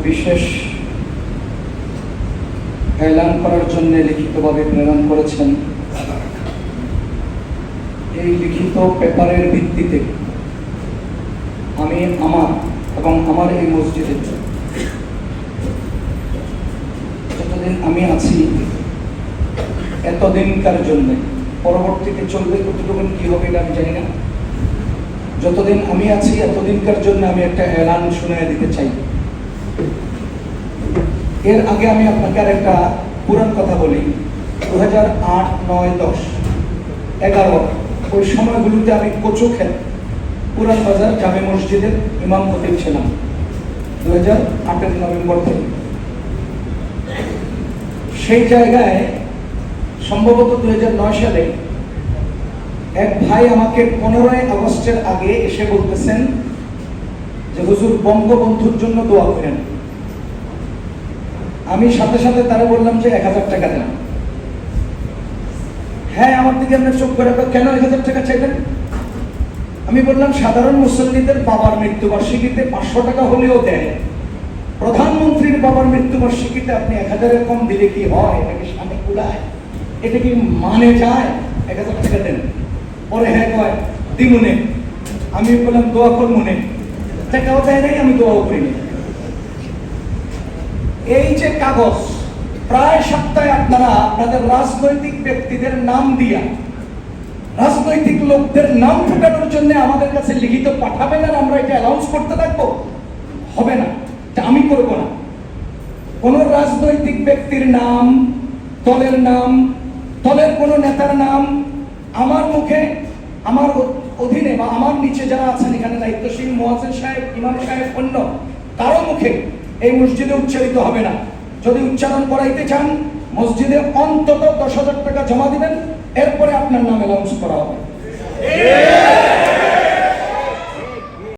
বিশেষ এলান করার জন্য লিখিতভাবে প্রেরণ করেছেন। এই লিখিত পেপারের ভিত্তিতে আমি আমার এবং আমার এই মসজিদের যতদিন আমি আছি এতদিনকার জন্য, পরবর্তীতে চলবে কতটুকু কি হবে আমি জানি না, যতদিন আমি আছি এতদিনকার জন্য আমি একটা এলান শুনিয়ে দিতে চাই। এর আগে আমি আপনাকে আর একটা পুরান কথা বলি। 2008, 9, 10, 11 ওই সময়গুলোতে আমি কচুক্ষেত পুরান বাজার জামে মসজিদের ইমাম খতিব ছিলাম 2008 নভেম্বর থেকে। সেই জায়গায় সম্ভবত 2009 সালে এক ভাই আমাকে 15 আগস্টের আগে এসে বলতেছেন যে হুজুর বঙ্গবন্ধুর জন্য দোয়া করেন। আমি সাথে সাথে তারা বললাম যে 1000 টাকা দেন। হ্যাঁ, আমার দিকে আমরা চোখ করে, কেন 1000 টাকা চাইলেন? আমি বললাম সাধারণ মুসল্লিদের বাবার মৃত্যুবার্ষিকীতে 500 টাকা হলেও দেয়, প্রধানমন্ত্রীর বাবার মৃত্যুবার্ষিকীতে আপনি 1000-এর কম দিলে কি হয়? এটা কি সামনে কুলায়? এটা কি মানে যায়? 1000 টাকা দেন। পরে হ্যাঁ কয় দিমুনে। আমি বললাম দোয়া কর মনে, টাকাও দেয় নাই, আমি দোয়াও করিনি। এই যে কাগজ প্রায় সপ্তাহে আপনারা আপনাদের রাজনৈতিক ব্যক্তিদের নাম দিয়া, রাজনৈতিক লোকদের নাম ফুটানোর জন্য আমাদের কাছে লিখিত পাঠাবেন, আর আমরা এটা অ্যানাউন্স করতে থাকবো? হবে না, এটা আমি করব না। কোন রাজনৈতিক ব্যক্তির নাম, দলের নাম, দলের কোন নেতার নাম আমার মুখে, আমার অধীনে বা আমার নিচে যারা আছেন এখানে দায়িত্বশীল মুয়াজ্জিন সাহেব, ইমাম সাহেব, অন্য কারো মুখে এই মসজিদে উচ্চারিত হবে না। যদি উচ্চারণ করাইতে চান মসজিদে অন্তত 10,000 টাকা জমা দিবেন, এরপরে আপনার নাম অ্যানাউন্স করা হবে।